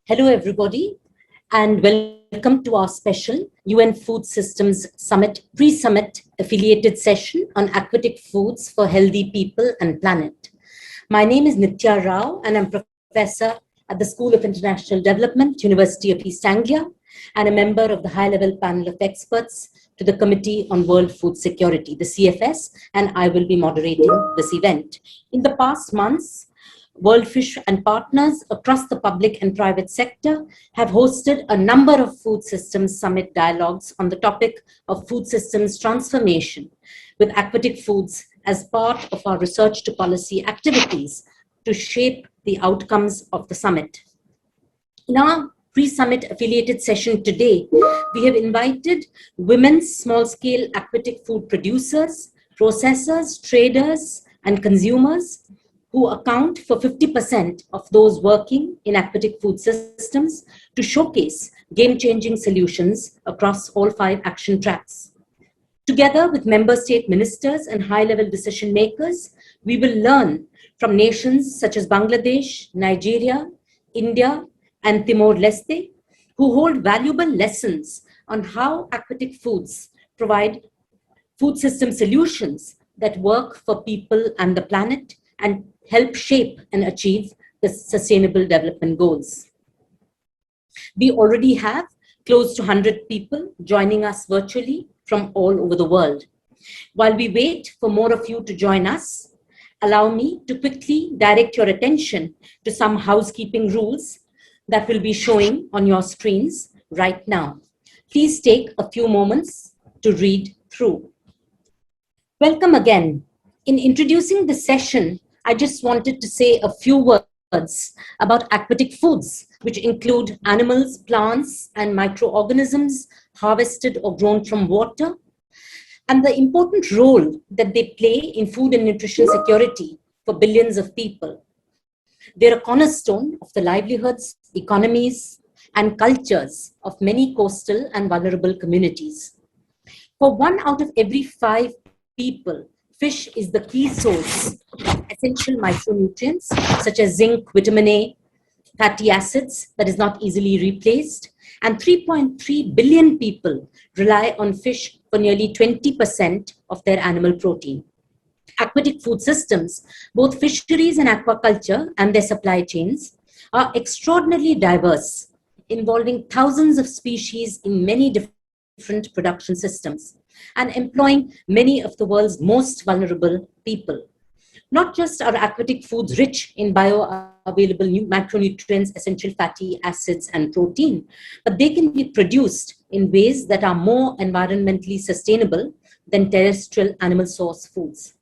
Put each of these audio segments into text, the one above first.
Hello, everybody, and welcome to our special UN Food Systems Summit, pre-summit affiliated session on aquatic foods for healthy people and planet. My name is Nitya Rao, and I'm professor at the School of International Development, University of East Anglia, and a member of the high-level panel of experts to the Committee on World Food Security, the CFS, and I will be moderating this event. In the past months, World Fish and partners across the public and private sector have hosted a number of food systems summit dialogues on the topic of food systems transformation with aquatic foods as part of our research to policy activities to shape the outcomes of the summit. In our pre-summit affiliated session today, we have invited women's small-scale aquatic food producers, processors, traders, and consumers who account for 50% of those working in aquatic food systems to showcase game-changing solutions across all 5 action tracks. Together with member state ministers and high-level decision makers, we will learn from nations such as Bangladesh, Nigeria, India, and Timor-Leste, who hold valuable lessons on how aquatic foods provide food system solutions that work for people and the planet and help shape and achieve the Sustainable Development Goals. We already have close to 100 people joining us virtually from all over the world. While we wait for more of you to join us, allow me to quickly direct your attention to some housekeeping rules that will be showing on your screens right now. Please take a few moments to read through. Welcome again. In introducing the session, I just wanted to say a few words about aquatic foods, which include animals, plants, and microorganisms harvested or grown from water, and the important role that they play in food and nutrition security for billions of people. They're a cornerstone of the livelihoods, economies, and cultures of many coastal and vulnerable communities. For 1 out of every 5 people, fish is the key source of essential micronutrients such as zinc, vitamin A, fatty acids that is not easily replaced, and 3.3 billion people rely on fish for nearly 20% of their animal protein. Aquatic food systems, both fisheries and aquaculture and their supply chains, are extraordinarily diverse, involving thousands of species in many different production systems and employing many of the world's most vulnerable people. Not just are aquatic foods rich in bioavailable macronutrients, essential fatty acids, and protein, but they can be produced in ways that are more environmentally sustainable than terrestrial animal source foods.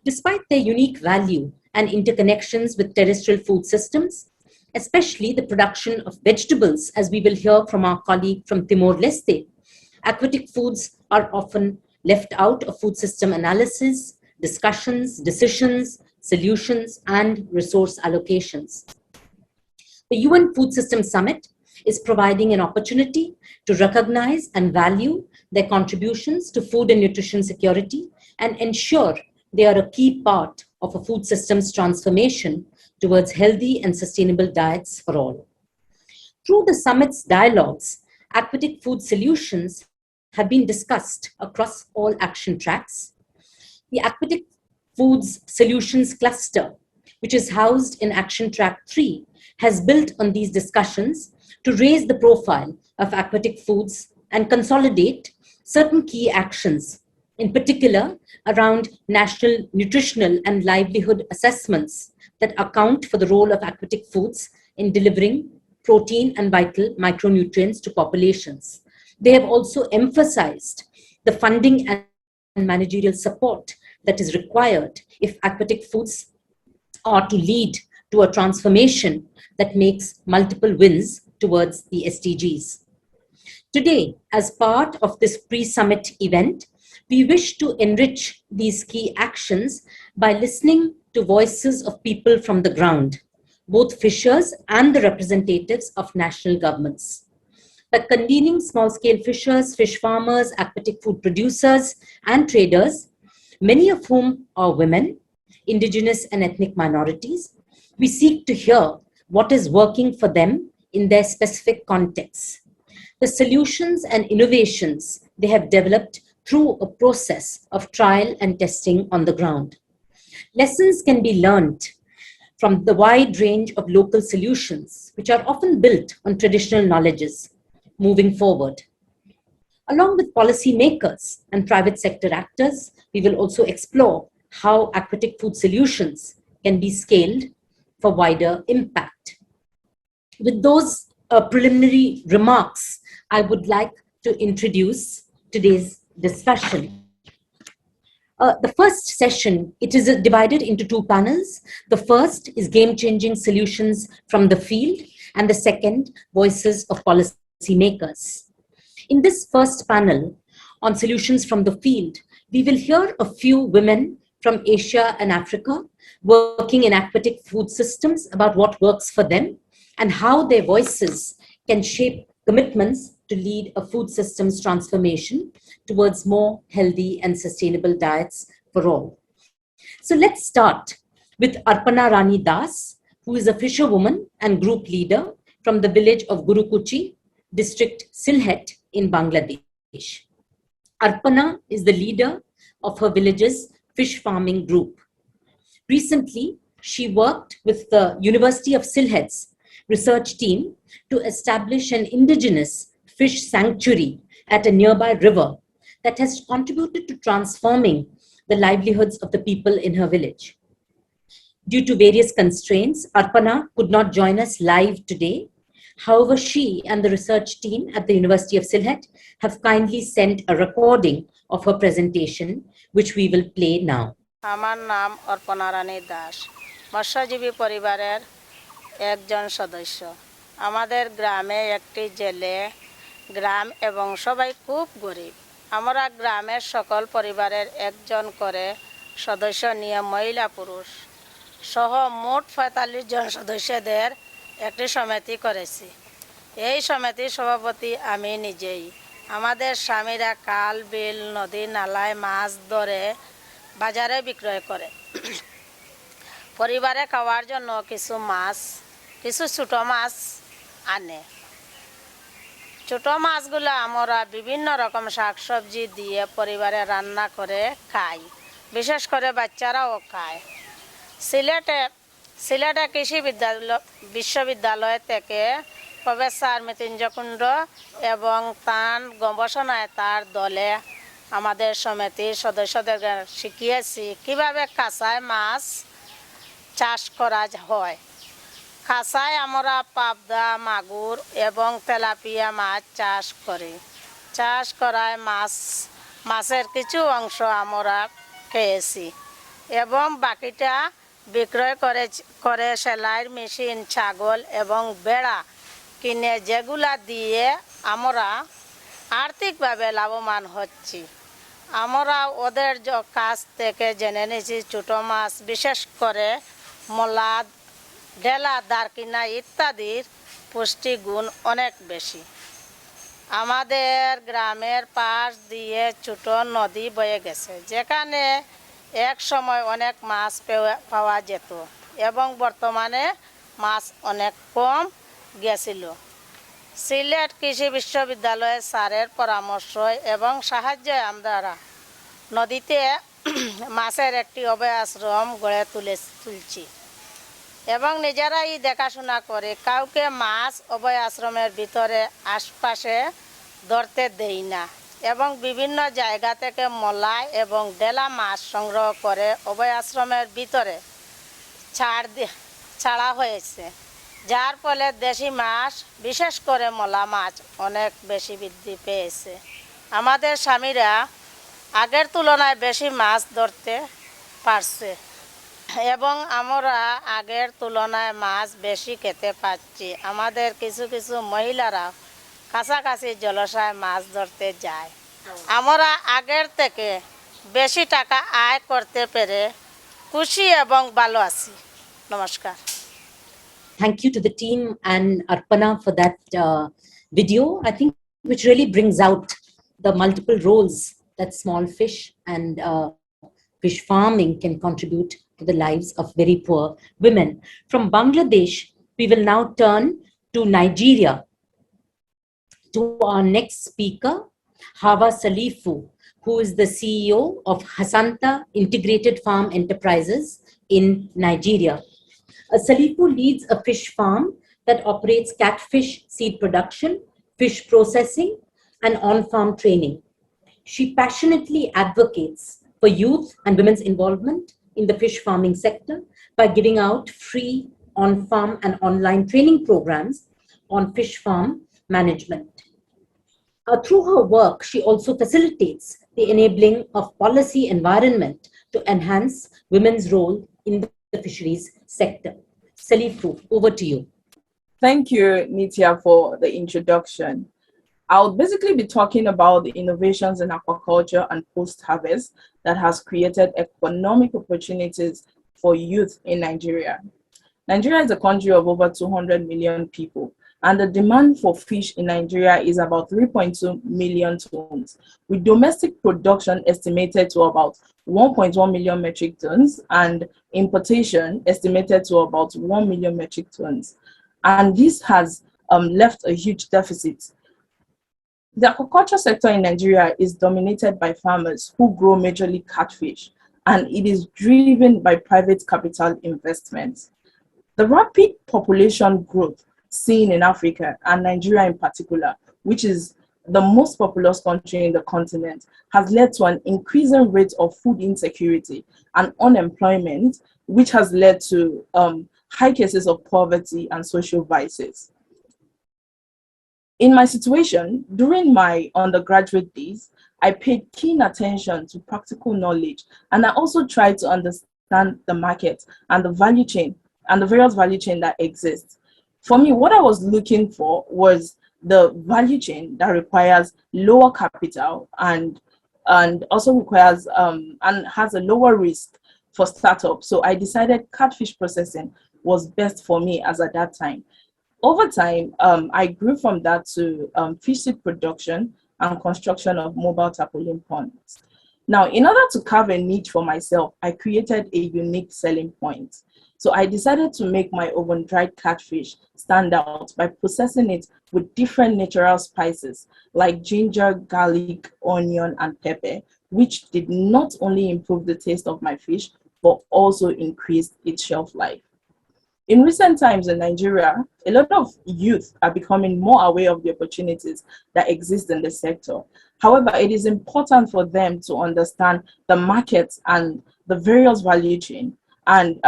Despite their unique value and interconnections with terrestrial food systems, especially the production of vegetables, as we will hear from our colleague from Timor-Leste, aquatic foods are often left out of food system analysis, discussions, decisions, solutions, and resource allocations. The UN Food Systems Summit is providing an opportunity to recognize and value their contributions to food and nutrition security and ensure they are a key part of a food systems transformation towards healthy and sustainable diets for all. Through the summit's dialogues, aquatic food solutions have been discussed across all action tracks. The Aquatic Foods Solutions Cluster, which is housed in Action Track 3, has built on these discussions to raise the profile of aquatic foods and consolidate certain key actions, in particular around national nutritional and livelihood assessments that account for the role of aquatic foods in delivering protein and vital micronutrients to populations. They have also emphasized the funding and managerial support that is required if aquatic foods are to lead to a transformation that makes multiple wins towards the SDGs. Today, as part of this pre-summit event, we wish to enrich these key actions by listening to voices of people from the ground, both fishers and the representatives of national governments. By convening small-scale fishers, fish farmers, aquatic food producers, and traders, many of whom are women, indigenous and ethnic minorities, we seek to hear what is working for them in their specific contexts. The solutions and innovations they have developed through a process of trial and testing on the ground. Lessons can be learned from the wide range of local solutions, which are often built on traditional knowledges, moving forward. Along with policymakers and private sector actors, we will also explore how aquatic food solutions can be scaled for wider impact. With those preliminary remarks, I would like to introduce today's discussion. The first session, it is divided into two panels. The first is game-changing solutions from the field, and the second, voices of policymakers. In this first panel on solutions from the field, we will hear a few women from Asia and Africa working in aquatic food systems about what works for them and how their voices can shape commitments to lead a food systems transformation towards more healthy and sustainable diets for all. So let's start with Arpana Rani Das, who is a fisherwoman and group leader from the village of Gurukuchi, district Sylhet in Bangladesh. Arpana is the leader of her village's fish farming group. Recently, she worked with the University of Sylhet's research team to establish an indigenous fish sanctuary at a nearby river that has contributed to transforming the livelihoods of the people in her village. Due to various constraints, Arpana could not join us live today. However, she and the research team at the University of Sylhet have kindly sent a recording of her presentation, which we will play now. আমার নাম অর্পণা রানী দাস, মৎস্যজীবী পরিবারের একজন সদস্য। আমাদের গ্রামে একটি জেলে গ্রাম এবং সবাই খুব গরিব। আমরা গ্রামের সকল পরিবারের একজন করে সদস্য নিয়ে মহিলা পুরুষ সহ মোট ৪৫ জন সদস্যদের একটি সমিতি করেছি। এই সমিতির সভাপতি আমি নিজেই। আমাদের স্বামীরা খাল বিল নদী নালায় মাছ ধরে বাজারে বিক্রয় করে। পরিবারে খাওয়ার জন্য কিছু ছোট মাছ আনে। ছোট মাছগুলো আমরা বিভিন্ন রকম শাকসবজি দিয়ে পরিবারে রান্না করে খাই, বিশেষ করে বাচ্চারাও খায়। সিলেটে কৃষি বিশ্ববিদ্যালয় থেকে প্রফেসর মৃত্যুঞ্জয় কুণ্ড এবং তার গবেষণায় তার দলে আমাদের সমিতির সদস্যদের শিখিয়েছি কিভাবে কাঁচায় মাছ চাষ করা হয়। খাঁচায় আমরা পাবদা, মাগুর এবং তেলাপিয়া মাছ চাষ করি। চাষ করায় মাছের কিছু অংশ আমরা খেয়েছি এবং বাকিটা বিক্রয় করে সেলাইয়ের মেশিন, ছাগল এবং বেড়া কিনে যেগুলা দিয়ে আমরা আর্থিকভাবে লাভবান হচ্ছি। আমরা ওদের কাছ থেকে জেনে নিয়েছি ছোট মাছ, বিশেষ করে মলাদ, ডেলা, দারকিনা ইত্যাদির পুষ্টিগুণ অনেক বেশি। আমাদের গ্রামের পাশ দিয়ে ছোট নদী বয়ে গেছে, যেখানে এক সময় অনেক মাছ পাওয়া যেত এবং বর্তমানে মাছ অনেক কম গেছিল। সিলেট কৃষি বিশ্ববিদ্যালয়ের স্যারের পরামর্শ এবং সাহায্যে আমরা নদীতে মাছের একটি অভয় আশ্রম গড়ে তুলছি এবং নিজেরাই দেখাশোনা করে কাউকে মাছ অভয় আশ্রমের ভিতরে আশপাশে ধরতে দেই না এবং বিভিন্ন জায়গা থেকে মলাই এবং ডেলা মাছ সংগ্রহ করে অভয় আশ্রমের ভিতরে ছাড়া হয়েছে, যার ফলে দেশি মাছ, বিশেষ করে মলা মাছ অনেক বেশি বৃদ্ধি পেয়েছে। আমাদের স্বামীরা আগের তুলনায় বেশি মাছ ধরতে পারছে এবং আমরা আগের তুলনায় মাছ বেশি খেতে পাচ্ছি। আমাদের কিছু মহিলারা কাছাকাছি জলাশয়ে মাছ ধরতে যায়। আমরা আগের থেকে বেশি টাকা আয় করতে পেরে খুশি এবং ভালো আছি। নমস্কার। Thank you to the team and Arpana for that video, I think, which really brings out the multiple roles that small fish and fish farming can contribute to the lives of very poor women. From Bangladesh, we will now turn to Nigeria, to our next speaker, Hawa Salifu, who is the CEO of Hasanta Integrated Farm Enterprises in Nigeria. Salifu leads a fish farm that operates catfish seed production, fish processing, and on-farm training. She passionately advocates for youth and women's involvement in the fish farming sector by giving out free on-farm and online training programs on fish farm management. Through her work, she also facilitates the enabling of policy environment to enhance women's role in the fisheries sector. Salifu, over to you. Thank you, Nitya, for the introduction. I'll basically be talking about the innovations in aquaculture and post-harvest that has created economic opportunities for youth in Nigeria. Nigeria is a country of over 200 million people, and the demand for fish in Nigeria is about 3.2 million tons, with domestic production estimated to about 1.1 million metric tons and importation estimated to about 1 million metric tons. And this has left a huge deficit. The aquaculture sector in Nigeria is dominated by farmers who grow majorly catfish, and it is driven by private capital investments. The rapid population growth seen in Africa, and Nigeria in particular, which is the most populous country in the continent, has led to an increasing rate of food insecurity and unemployment, which has led to high cases of poverty and social vices. In my situation, during my undergraduate days, I paid keen attention to practical knowledge, and I also tried to understand the market and the value chain and the various value chain that exists. For me, what I was looking for was the value chain that requires lower capital and also requires and has a lower risk for startups. So I decided catfish processing was best for me as at that time. Over time, I grew from that to fish seed production and construction of mobile tarpaulin ponds. Now, in order to carve a niche for myself, I created a unique selling point. So I decided to make my oven-dried catfish stand out by processing it with different natural spices like ginger, garlic, onion, and pepper, which did not only improve the taste of my fish, but also increased its shelf life. In recent times in Nigeria, a lot of youth are becoming more aware of the opportunities that exist in the sector. However, it is important for them to understand the markets and the various value chain. And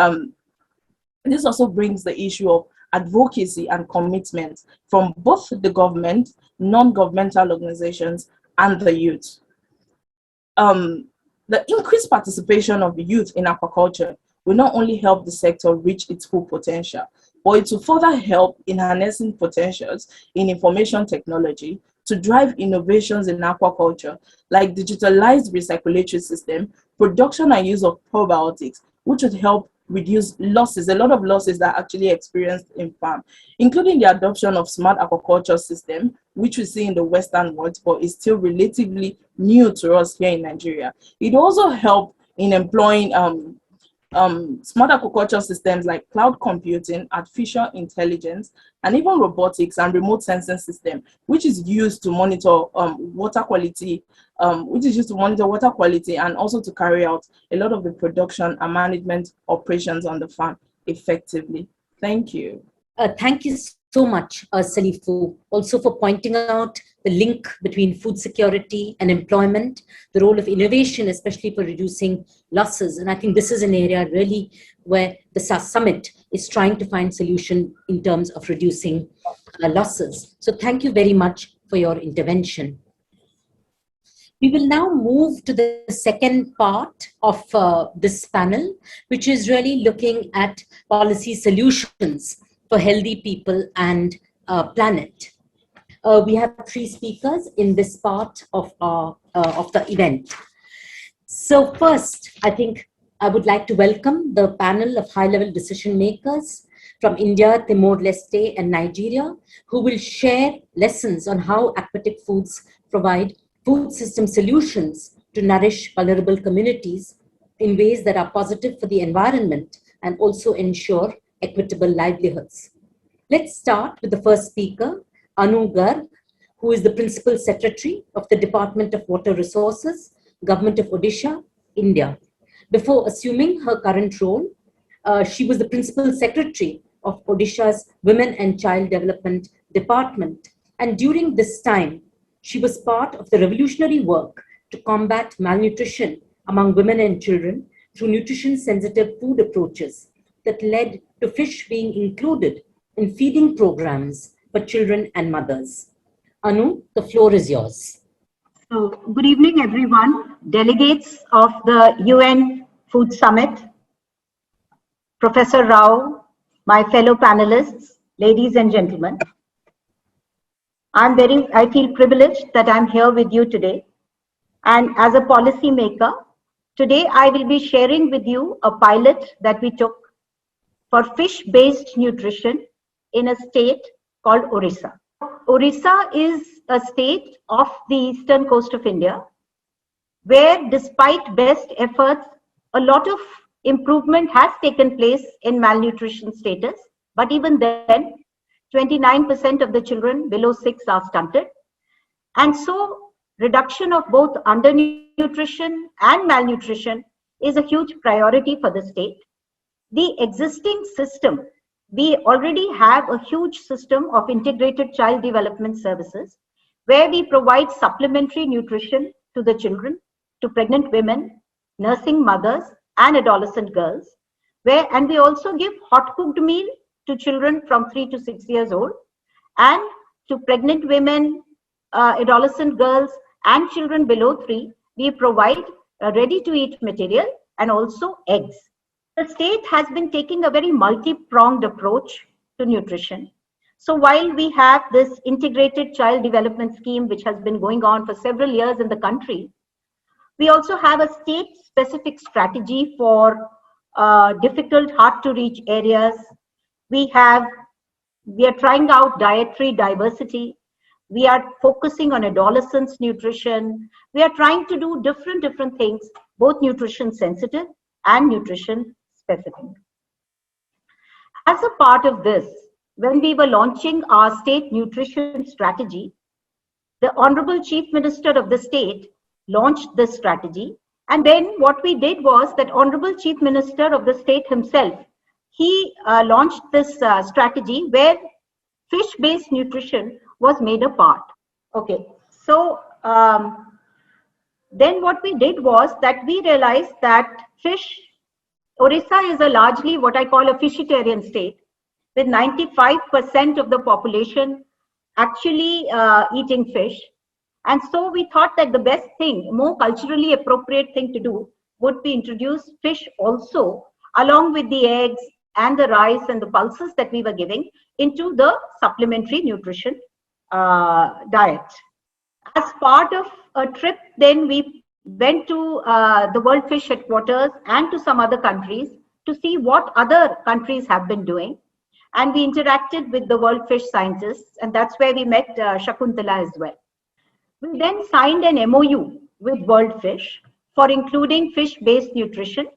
this also brings the issue of advocacy and commitment from both the government, non-governmental organizations, and the youth. The increased participation of the youth in aquaculture will not only help the sector reach its full potential, but it will further help in harnessing potentials in information technology to drive innovations in aquaculture, like digitalized recirculatory system, production and use of probiotics, which would help reduce losses, a lot of losses that are actually experienced in farm, including the adoption of smart aquaculture system, which we see in the Western world, but is still relatively new to us here in Nigeria. It also help in employing smart aquaculture systems like cloud computing, artificial intelligence, and even robotics and remote sensing system, which is used to monitor water quality, and also to carry out a lot of the production and management operations on the farm effectively. Thank you. Thank you so much, Salifu, also for pointing out the link between food security and employment, the role of innovation, especially for reducing losses. And I think this is an area really where the SAS Summit is trying to find solution in terms of reducing losses. So thank you very much for your intervention. We will now move to the second part of this panel, which is really looking at policy solutions for healthy people and planet. We have 3 speakers in this part of the event. So first, I think I would like to welcome the panel of high-level decision makers from India, Timor-Leste, and Nigeria, who will share lessons on how aquatic foods provide food system solutions to nourish vulnerable communities in ways that are positive for the environment and also ensure equitable livelihoods. Let's start with the first speaker, Anu Garg, who is the Principal Secretary of the Department of Water Resources, Government of Odisha, India. Before assuming her current role, she was the Principal Secretary of Odisha's Women and Child Development Department. And during this time, she was part of the revolutionary work to combat malnutrition among women and children through nutrition-sensitive food approaches that led to fish being included in feeding programs for children and mothers. Anu, the floor is yours. So, good evening, everyone. Delegates of the UN Food Summit, Professor Rao, my fellow panelists, ladies and gentlemen. I feel privileged that I'm here with you today. And as a policy maker, today I will be sharing with you a pilot that we took for fish-based nutrition in a state called Orissa. Orissa is a state off the eastern coast of India, where despite best efforts, a lot of improvement has taken place in malnutrition status. But even then, 29% of the children below 6 are stunted. And so reduction of both undernutrition and malnutrition is a huge priority for the state. The existing system, we already have a huge system of integrated child development services where we provide supplementary nutrition to the children, to pregnant women, nursing mothers, and adolescent girls, and we also give hot cooked meal to children from 3 to 6 years old, and to pregnant women, adolescent girls, and children below 3, we provide ready to eat material and also eggs. The state has been taking a very multi-pronged approach to nutrition. So while we have this integrated child development scheme, which has been going on for several years in the country, we also have a state-specific strategy for difficult, hard-to-reach areas. We are trying out dietary diversity. We are focusing on adolescents' nutrition. We are trying to do different things, both nutrition sensitive and nutrition specific. As a part of this, when we were launching our state nutrition strategy, the Honorable Chief Minister of the state launched this strategy. And then what we did was that Honorable Chief Minister of the state himself, he launched this strategy where fish-based nutrition was made a part. Okay, so then what we did was that we realized that Orissa is a largely what I call a fishitarian state, with 95% of the population actually eating fish. And so we thought that the best thing, more culturally appropriate thing to do would be introduce fish also, along with the eggs and the rice and the pulses that we were giving into the supplementary nutrition diet. As part of a trip, then we went to the World Fish Headquarters and to some other countries to see what other countries have been doing. And we interacted with the World Fish scientists, and that's where we met Shakuntala as well. We then signed an MOU with World Fish for including fish-based nutrition.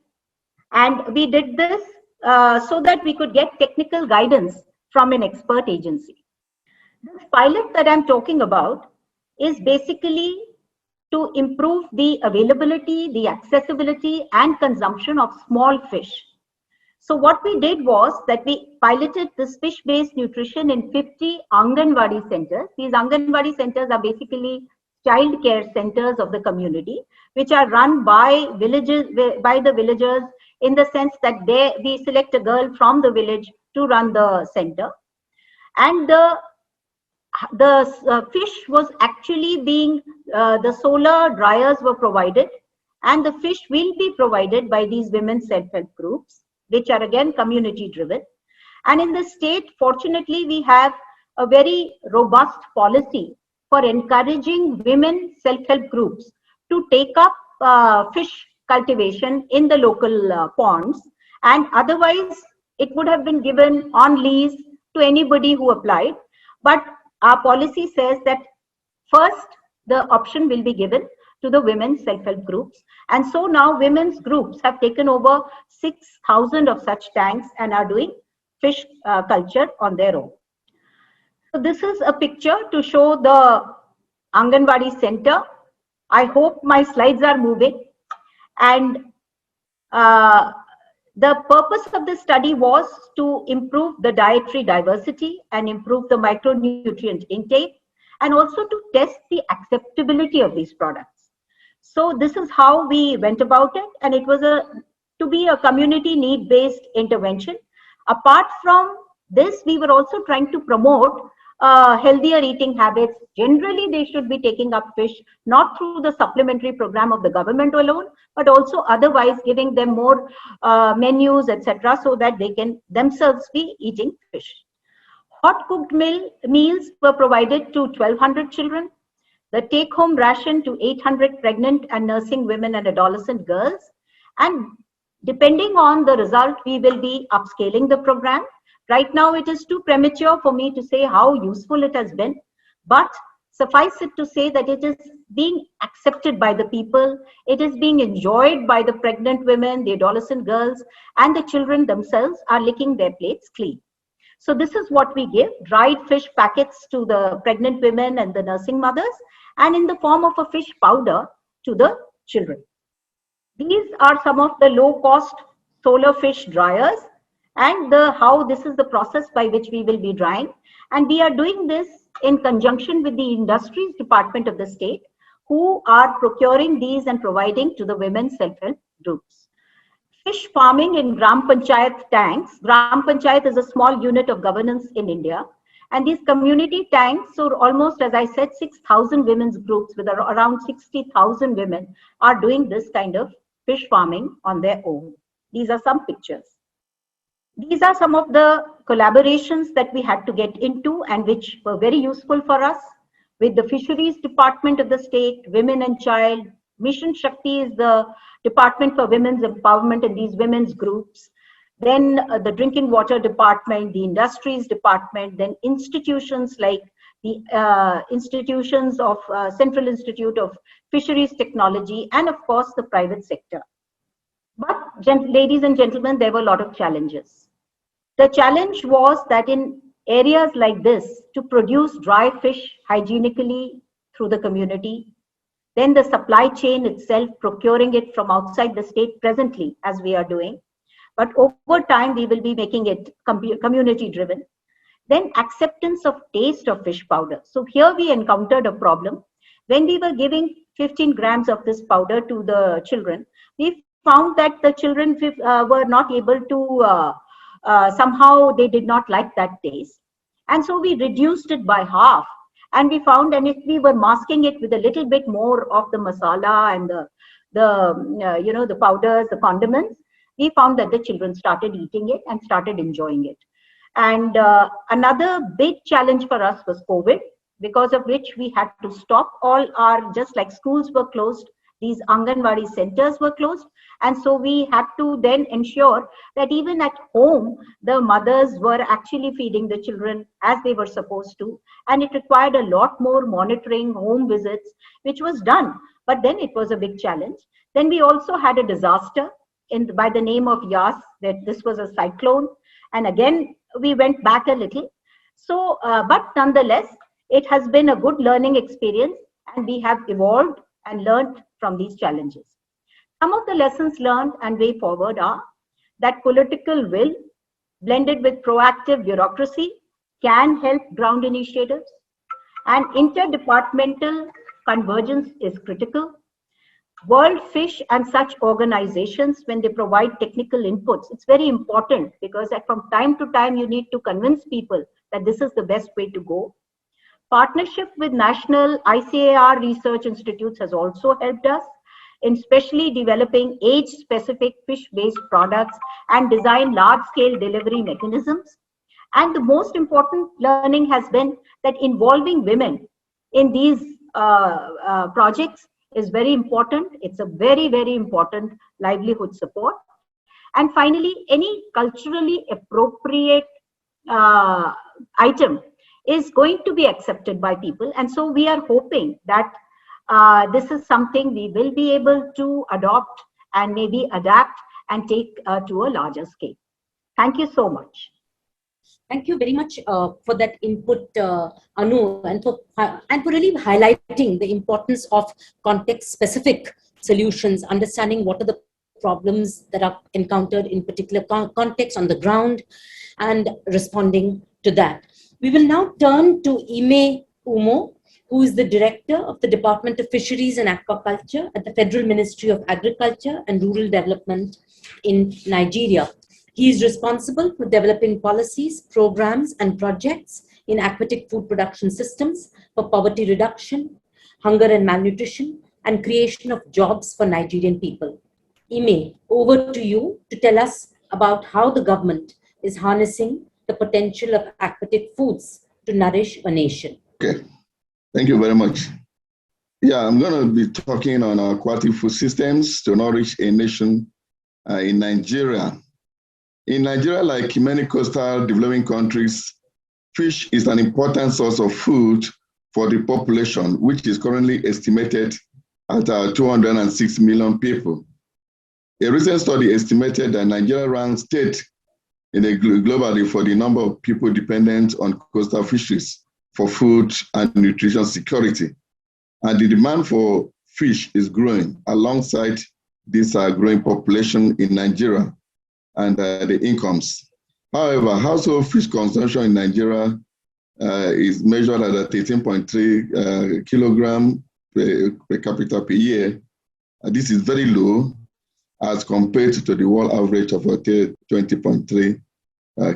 And we did this so that we could get technical guidance from an expert agency. This pilot that I'm talking about is basically to improve the availability, the accessibility, and consumption of small fish. So what we did was that we piloted this fish-based nutrition in 50 Anganwadi centers. These Anganwadi centers are basically child care centers of the community, which are run by the villagers, in the sense that we select a girl from the village to run the center. And the fish was actually being, the solar dryers were provided, and the fish will be provided by these women's self-help groups, which are again community driven. And in the state, fortunately, we have a very robust policy for encouraging women self-help groups to take up fish cultivation in the local ponds, and otherwise it would have been given on lease to anybody who applied. But our policy says that first the option will be given to the women's self-help groups. And so now women's groups have taken over 6,000 of such tanks and are doing fish culture on their own. So this is a picture to show the Anganwadi center. I hope my slides are moving. And the purpose of this study was to improve the dietary diversity and improve the micronutrient intake, and also to test the acceptability of these products. So this is how we went about it, and it was to be a community need-based intervention. Apart from this, we were also trying to promote healthier eating habits. Generally, they should be taking up fish, not through the supplementary program of the government alone, but also otherwise giving them more menus, etc., so that they can themselves be eating fish. Hot cooked meals were provided to 1,200 children. The take-home ration to 800 pregnant and nursing women and adolescent girls. And depending on the result, we will be upscaling the program. Right now, it is too premature for me to say how useful it has been, but suffice it to say that it is being accepted by the people. It is being enjoyed by the pregnant women, the adolescent girls, and the children themselves are licking their plates clean. So this is what we give: dried fish packets to the pregnant women and the nursing mothers, and in the form of a fish powder to the children. These are some of the low-cost solar fish dryers, and how this is the process by which we will be drying. And we are doing this in conjunction with the Industries Department of the state, who are procuring these and providing to the women's self-help groups. Fish farming in Gram Panchayat tanks. Gram Panchayat is a small unit of governance in India. And these community tanks, so almost, as I said, 6,000 women's groups with around 60,000 women are doing this kind of fish farming on their own. These are some pictures. These are some of the collaborations that we had to get into and which were very useful for us with the Fisheries Department of the state, Women and Child. Mission Shakti is the Department for Women's Empowerment in these women's groups. Then the Drinking Water Department, the Industries Department, then institutions like the institutions of Central Institute of Fisheries Technology, and of course the private sector. But ladies and gentlemen, there were a lot of challenges. The challenge was that in areas like this, to produce dry fish hygienically through the community, then the supply chain itself, procuring it from outside the state presently, as we are doing. But over time, we will be making it community driven. Then acceptance of taste of fish powder. So here we encountered a problem. When we were giving 15 grams of this powder to the children, we found that the children were not able to, somehow they did not like that taste. And so we reduced it by half. And we found, and if we were masking it with a little bit more of the masala and the powders, the condiments, we found that the children started eating it and started enjoying it. And another big challenge for us was COVID, because of which we had to stop all our, just like schools were closed, these Anganwadi centers were closed. And so we had to then ensure that even at home, the mothers were actually feeding the children as they were supposed to. And it required a lot more monitoring, home visits, which was done. But then it was a big challenge. Then we also had a disaster by the name of Yas, that this was a cyclone. And again, we went back a little. So, but nonetheless, it has been a good learning experience, and we have evolved and learned from these challenges. Some of the lessons learned and way forward are that political will blended with proactive bureaucracy can help ground initiatives, and interdepartmental convergence is critical. World Fish and such organizations, when they provide technical inputs, it's very important, because from time to time you need to convince people that this is the best way to go. Partnership with national ICAR research institutes has also helped us in especially developing age-specific fish-based products and design large-scale delivery mechanisms. And the most important learning has been that involving women in these projects is very important. It's a very, very important livelihood support. And finally, any culturally appropriate item is going to be accepted by people. And so we are hoping that this is something we will be able to adopt and maybe adapt and take to a larger scale. Thank you so much. Thank you very much for that input, Anu, and for really highlighting the importance of context-specific solutions, understanding what are the problems that are encountered in particular context on the ground, and responding to that. We will now turn to Ime Umo, who is the Director of the Department of Fisheries and Aquaculture at the Federal Ministry of Agriculture and Rural Development in Nigeria. He is responsible for developing policies, programs, and projects in aquatic food production systems for poverty reduction, hunger and malnutrition, and creation of jobs for Nigerian people. Ime, over to you to tell us about how the government is harnessing the potential of aquatic foods to nourish a nation. Okay, thank you very much. Yeah, I'm going to be talking on aquatic food systems to nourish a nation in Nigeria. In Nigeria, like many coastal developing countries, fish is an important source of food for the population, which is currently estimated at 206 million people. A recent study estimated that Nigeria ranks third globally for the number of people dependent on coastal fisheries for food and nutrition security. And the demand for fish is growing alongside this growing population in Nigeria and the incomes. However, household fish consumption in Nigeria is measured at 13.3 kilogram per capita per year. This is very low as compared to the world average of 20.3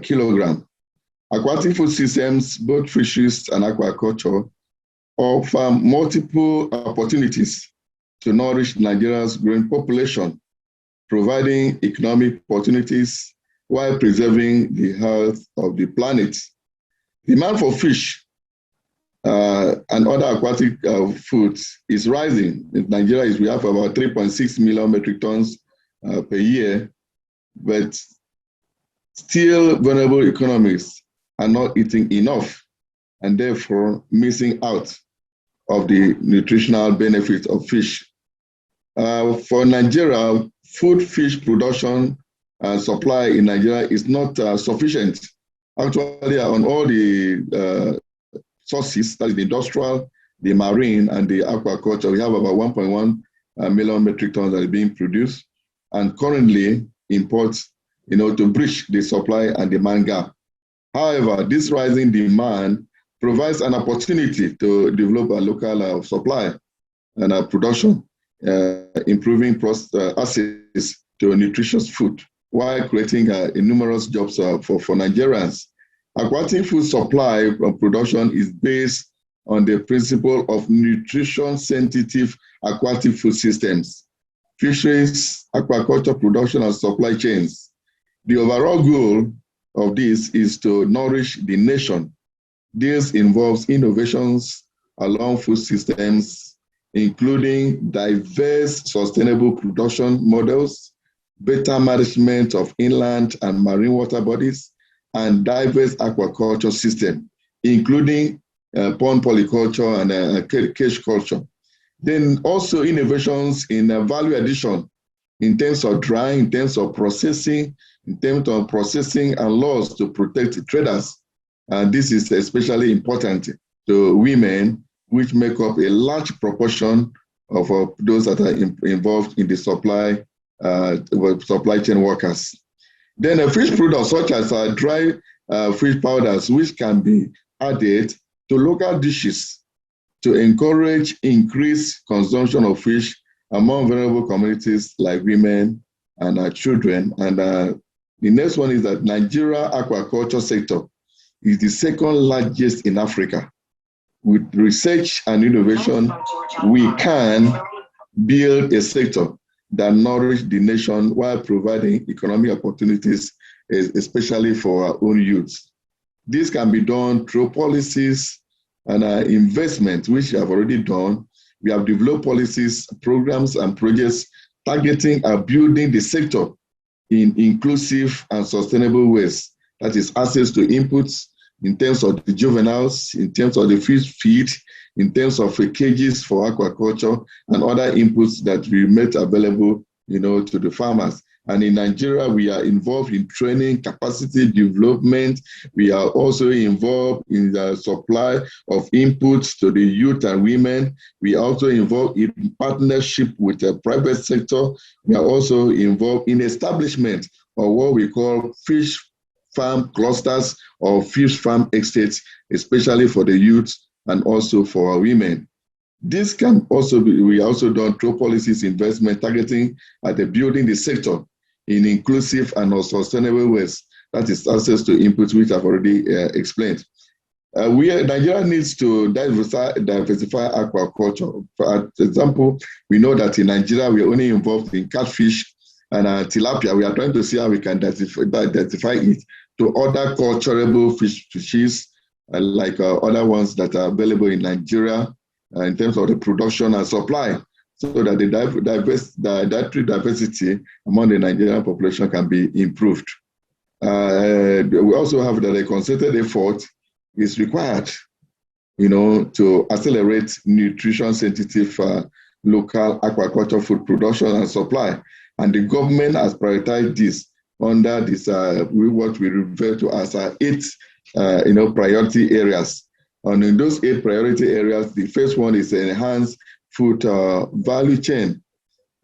kilogram. Aquatic food systems, both fisheries and aquaculture, offer multiple opportunities to nourish Nigeria's growing population, providing economic opportunities while preserving the health of the planet. Demand for fish and other aquatic foods is rising. In Nigeria, we have about 3.6 million metric tons per year, but still vulnerable economies are not eating enough and therefore missing out of the nutritional benefits of fish. For Nigeria, fish production and supply in Nigeria is not sufficient. Actually, on all the sources, that is the industrial, the marine, and the aquaculture, we have about 1.1 million metric tons that are being produced, and currently imports, to bridge the supply and demand gap. However, this rising demand provides an opportunity to develop a local supply and production, improving access to nutritious food while creating numerous jobs for Nigerians. Aquatic food supply and production is based on the principle of nutrition-sensitive aquatic food systems, fisheries, aquaculture production, and supply chains. The overall goal of this is to nourish the nation. This involves innovations along food systems, including diverse sustainable production models, better management of inland and marine water bodies, and diverse aquaculture system, including pond polyculture and cage culture. Then also innovations in value addition in terms of drying, in terms of processing, and laws to protect traders. And this is especially important to women, which make up a large proportion of those that are involved in the supply chain workers. Then fish products such as dry fish powders, which can be added to local dishes to encourage increased consumption of fish among vulnerable communities like women and children. And the next one is that Nigeria aquaculture sector is the second largest in Africa. With research and innovation, we can build a sector that nourishes the nation while providing economic opportunities, especially for our own youth. This can be done through policies and investment, which we have already done. We have developed policies, programs, and projects targeting and building the sector in inclusive and sustainable ways. That is access to inputs in terms of the juveniles, in terms of the fish feed, in terms of cages for aquaculture and other inputs that we made available, to the farmers. And in Nigeria, we are involved in training, capacity development. We are also involved in the supply of inputs to the youth and women. We are also involved in partnership with the private sector. We are also involved in establishment of what we call fish farm clusters or fish farm estates, especially for the youth and also for our women. This can also be, we also done through policies investment targeting at the building the sector in inclusive and sustainable ways. That is access to inputs, which I've already explained. Nigeria needs to diversify aquaculture. For example, we know that in Nigeria, we are only involved in catfish and tilapia. We are trying to see how we can identify it to other culturable fishes, like other ones that are available in Nigeria in terms of the production and supply, so that the dietary diversity among the Nigerian population can be improved. We also have that a concerted effort is required, to accelerate nutrition-sensitive local aquaculture food production and supply. And the government has prioritized this under this what we refer to as 8 priority areas. And in those 8 priority areas, the first one is enhanced food value chain,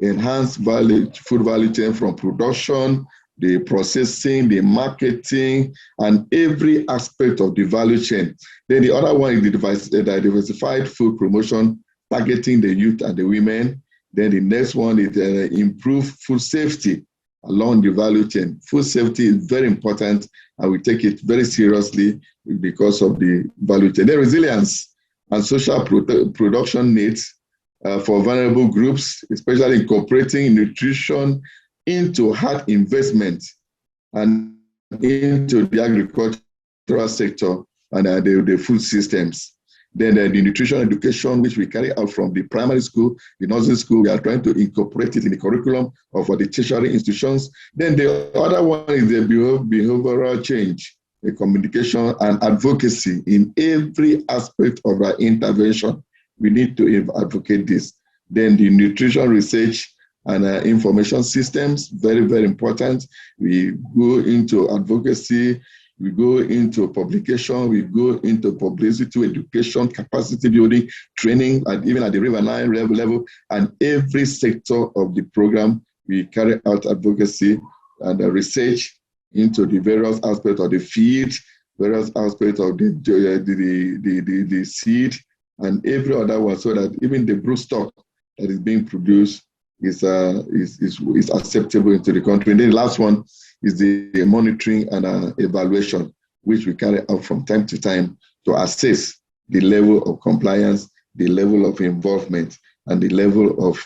food value chain from production, the processing, the marketing, and every aspect of the value chain. Then the other one is the diversified food promotion, targeting the youth and the women. Then the next one is improved food safety along the value chain. Food safety is very important, and we take it very seriously because of the value chain. Then resilience and social production needs for vulnerable groups, especially incorporating nutrition into hard investment and into the agricultural sector and the food systems. Then the nutrition education, which we carry out from the primary school, the nursery school, we are trying to incorporate it in the curriculum of the tertiary institutions. Then the other one is the behavioral change, the communication and advocacy in every aspect of our intervention. We need to advocate this. Then the nutrition research and information systems, very, very important. We go into advocacy, we go into publication, we go into publicity, education, capacity building, training, and even at the riverine level, and every sector of the program, we carry out advocacy and research into the various aspects of the feed, various aspects of the seed, and every other one, so that even the broodstock that is being produced is acceptable into the country. And then the last one is the monitoring and evaluation, which we carry out from time to time to assess the level of compliance, the level of involvement, and the level of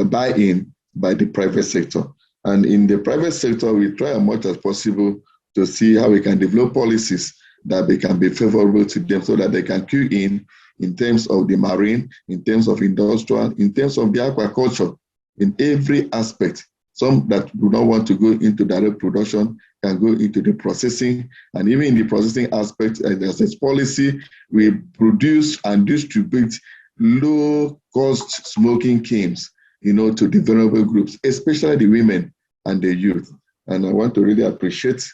buy-in by the private sector. And in the private sector, we try as much as possible to see how we can develop policies that they can be favorable to them, so that they can cue in terms of the marine, in terms of industrial, in terms of the aquaculture, in every aspect. Some that do not want to go into direct production can go into the processing, and even in the processing aspect, as a policy, we produce and distribute low-cost smoking kilns, to the vulnerable groups, especially the women and the youth. And I want to really appreciate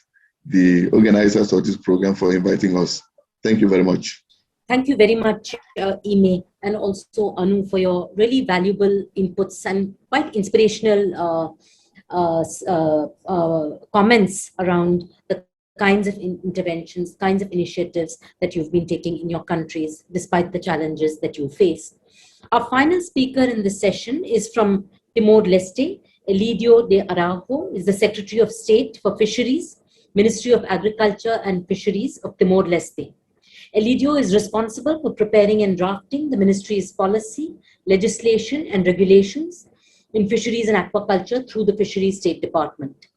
the organizers of this program for inviting us. Thank you very much. Thank you very much, Ime, and also Anu, for your really valuable inputs and quite inspirational comments around the kinds of interventions, kinds of initiatives that you've been taking in your countries, despite the challenges that you face. Our final speaker in this session is from Timor-Leste. Elidio de Araujo is the Secretary of State for Fisheries, Ministry of Agriculture and Fisheries of Timor-Leste. Elidio is responsible for preparing and drafting the ministry's policy, legislation, and regulations in fisheries and aquaculture through the Fisheries State Department.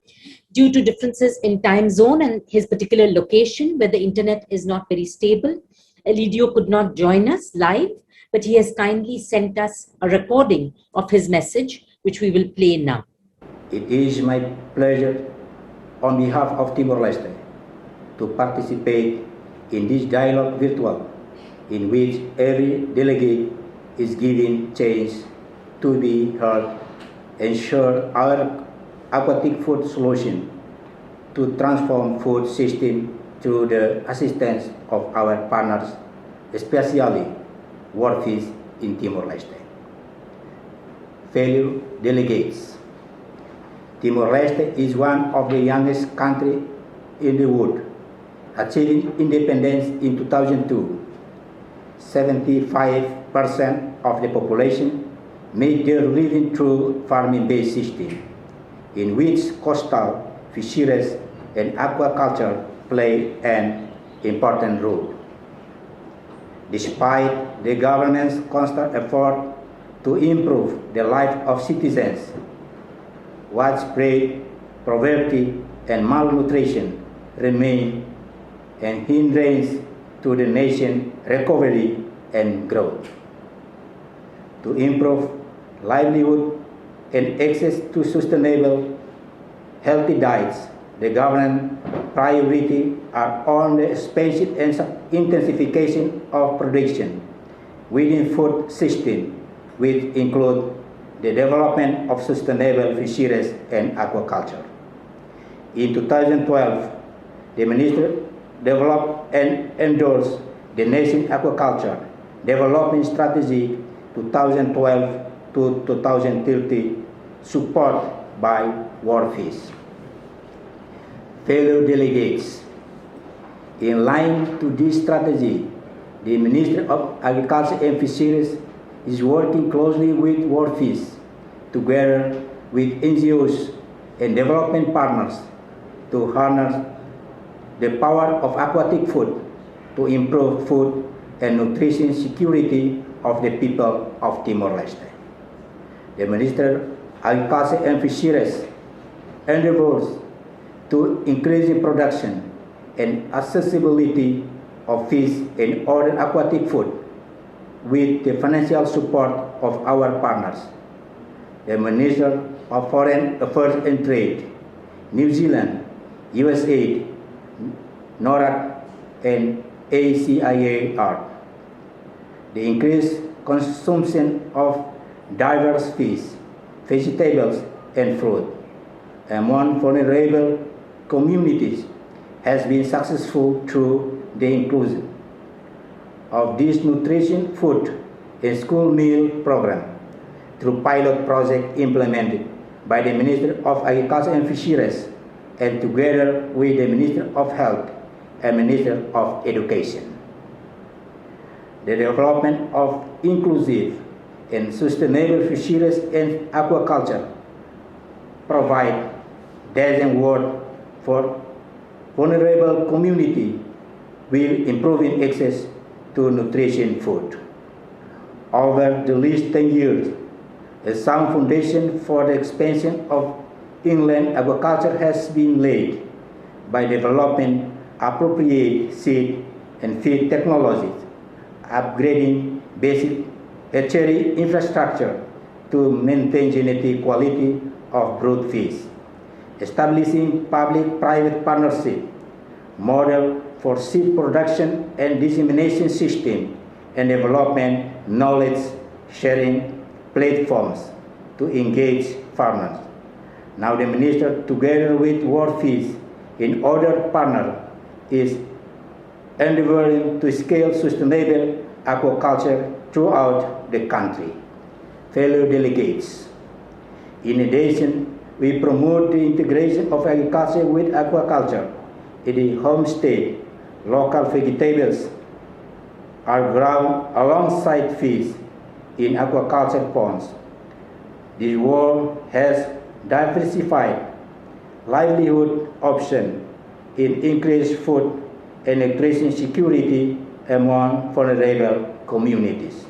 Due to differences in time zone and his particular location where the internet is not very stable, Elidio could not join us live, but he has kindly sent us a recording of his message, which we will play now. It is my pleasure on behalf of Timor-Leste to participate in this dialogue virtual, in which every delegate is given chance to be heard, ensure our aquatic food solution to transform food system through the assistance of our partners, especially WorldFish in Timor-Leste. Fellow delegates, Timor-Leste is one of the youngest countries in the world, achieving independence in 2002. 75% of the population made their living through farming-based system, in which coastal fisheries and aquaculture play an important role. Despite the government's constant effort to improve the life of citizens, widespread poverty and malnutrition remain an hindrance to the nation's recovery and growth. To improve livelihood and access to sustainable, healthy diets, the government priorities are on the expansion and intensification of production within food system, which include the development of sustainable fisheries and aquaculture. In 2012, the Ministry developed and endorsed the Nation Aquaculture Development Strategy 2012 to 2030, supported by WorldFish. Fellow delegates, in line to this strategy, the Ministry of Agriculture and Fisheries is working closely with WorldFish, together with NGOs and development partners, to harness the power of aquatic food to improve food and nutrition security of the people of Timor-Leste. The Minister of Agriculture and Fisheries endeavors to increase the production and accessibility of fish and other aquatic food with the financial support of our partners. The Minister of Foreign Affairs and Trade, New Zealand, USAID, NORAD, and ACIAR. The increased consumption of diverse fish, vegetables, and fruit among vulnerable communities has been successful through the inclusion of this nutrition food in school meal program through pilot project implemented by the Ministry of Agriculture and Fisheries and together with the Ministry of Health and Ministry of Education. The development of inclusive and sustainable fisheries and aquaculture provide decent work for vulnerable community while improving access to nutrition food. Over the last 10 years, a sound foundation for the expansion of inland aquaculture has been laid by developing appropriate seed and feed technologies, upgrading basic hatchery infrastructure to maintain genetic quality of brood fish, establishing public-private partnership model for seed production and dissemination system, and development knowledge sharing platforms to engage farmers. Now the Minister, together with WorldFish and other partners, is endeavoring to scale sustainable aquaculture throughout the country. Fellow delegates, in addition, we promote the integration of agriculture with aquaculture. In the homestead, local vegetables are grown alongside fish in aquaculture ponds. This work has diversified livelihood options in increased food and nutrition security among vulnerable communities.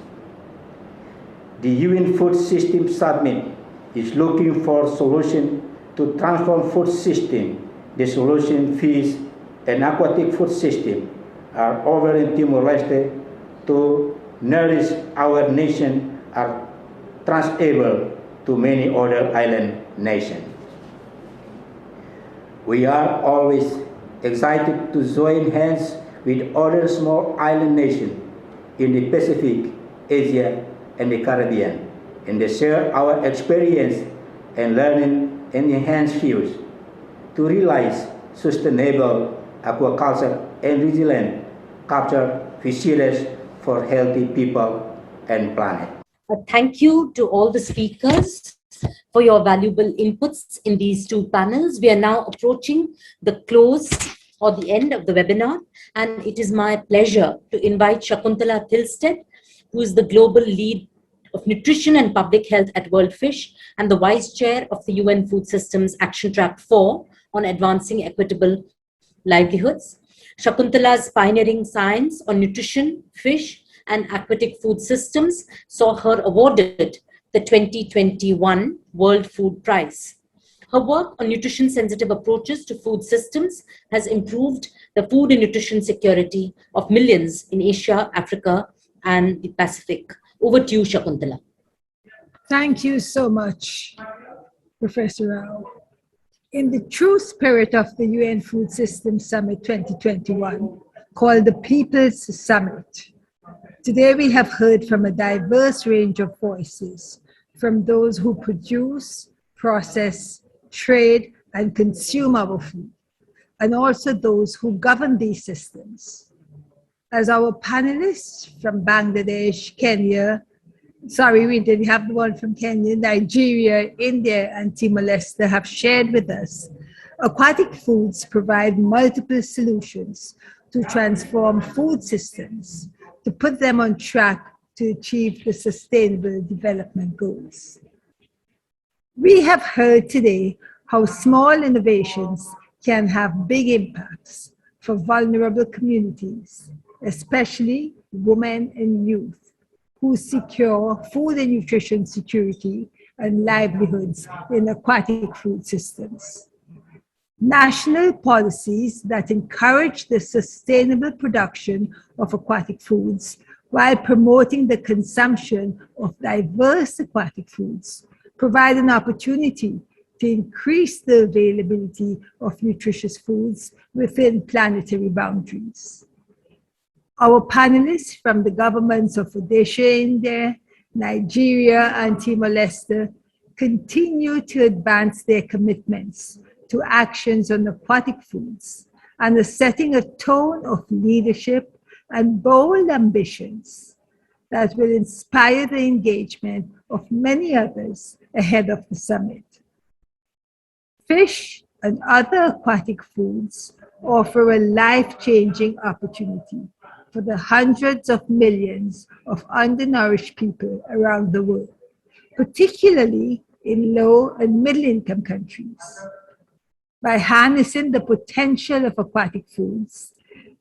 The UN Food System Summit is looking for solutions to transform food system. The solution fish and aquatic food system are over in Timor-Leste to nourish our nation are transferable to many other island nations. We are always excited to join hands with other small island nations in the Pacific, Asia, and the Caribbean, and to share our experience and learning and enhanced use to realize sustainable aquaculture and resilient capture fisheries for healthy people and planet. Thank you to all the speakers for your valuable inputs in these two panels. We are now approaching the close or the end of the webinar, and it is my pleasure to invite Shakuntala Thilsted, who is the Global Lead of Nutrition and Public Health at World Fish and the Vice Chair of the UN Food Systems Action Track 4 on advancing equitable livelihoods. Shakuntala's pioneering science on nutrition, fish, and aquatic food systems saw her awarded the 2021 World Food Prize. Her work on nutrition-sensitive approaches to food systems has improved the food and nutrition security of millions in Asia, Africa, and the Pacific. Over to you, Shakuntala. Thank you so much, Professor Rao. In the true spirit of the UN Food Systems Summit 2021, called the People's Summit, today we have heard from a diverse range of voices, from those who produce, process, trade, and consume our food, and also those who govern these systems. As our panelists from Bangladesh, Kenya, we didn't have the one from Kenya, Nigeria, India, and Timor-Leste have shared with us, aquatic foods provide multiple solutions to transform food systems, to put them on track to achieve the Sustainable Development Goals. We have heard today how small innovations can have big impacts for vulnerable communities, especially women and youth, who secure food and nutrition security and livelihoods in aquatic food systems. National policies that encourage the sustainable production of aquatic foods while promoting the consumption of diverse aquatic foods provide an opportunity to increase the availability of nutritious foods within planetary boundaries. Our panelists from the governments of Odisha, India, Nigeria, and Timor-Leste continue to advance their commitments to actions on aquatic foods and are setting a tone of leadership and bold ambitions that will inspire the engagement of many others ahead of the summit. Fish and other aquatic foods offer a life-changing opportunity for the hundreds of millions of undernourished people around the world, particularly in low and middle-income countries. By harnessing the potential of aquatic foods,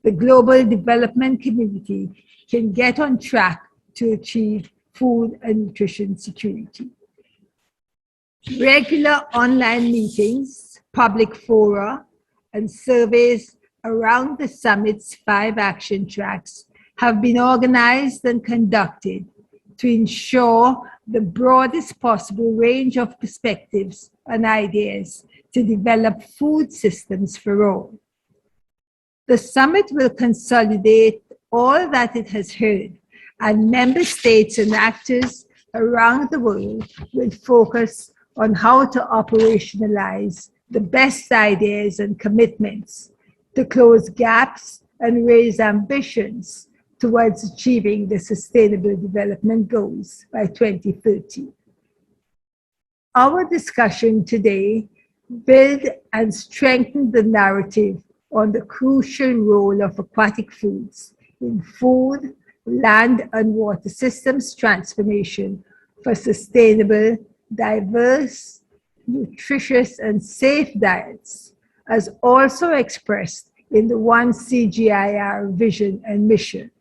the global development community can get on track to achieve food and nutrition security. Regular online meetings, public fora, and surveys around the summit's 5 action tracks have been organized and conducted to ensure the broadest possible range of perspectives and ideas to develop food systems for all. The summit will consolidate all that it has heard, and member states and actors around the world will focus on how to operationalize the best ideas and commitments to close gaps and raise ambitions towards achieving the Sustainable Development Goals by 2030. Our discussion today builds and strengthens the narrative on the crucial role of aquatic foods in food, land, and water systems transformation for sustainable, diverse, nutritious, and safe diets, as also expressed in the One CGIAR vision and mission.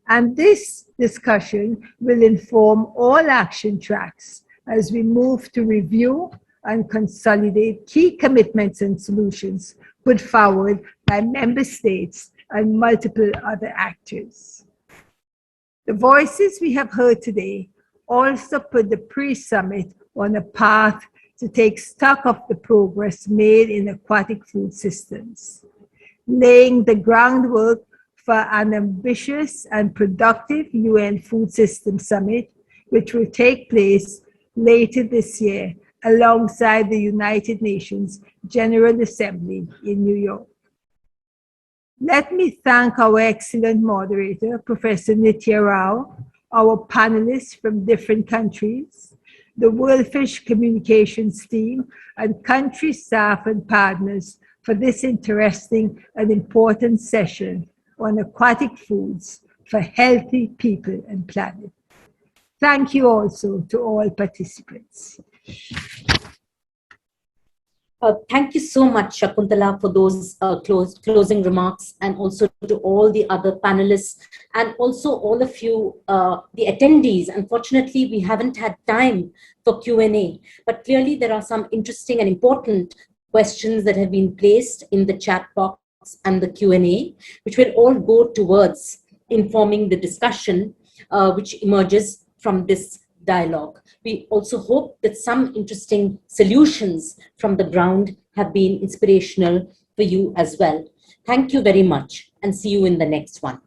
And this discussion will inform all action tracks as we move to review and consolidate key commitments and solutions put forward by member states and multiple other actors. The voices we have heard today also put the pre-summit on a path to take stock of the progress made in aquatic food systems, laying the groundwork for an ambitious and productive UN Food Systems Summit, which will take place later this year alongside the United Nations General Assembly in New York. Let me thank our excellent moderator, Professor Nitya Rao, our panelists from different countries, the WorldFish Communications team, and country staff and partners for this interesting and important session on aquatic foods for healthy people and planet. Thank you also to all participants. Thank you so much, Shakuntala, for those closing remarks, and also to all the other panelists, and also all of you, the attendees. Unfortunately, we haven't had time for Q&A, but clearly there are some interesting and important questions that have been placed in the chat box and the Q&A, which will all go towards informing the discussion which emerges from this dialogue. We also hope that some interesting solutions from the ground have been inspirational for you as well. Thank you very much, and see you in the next one.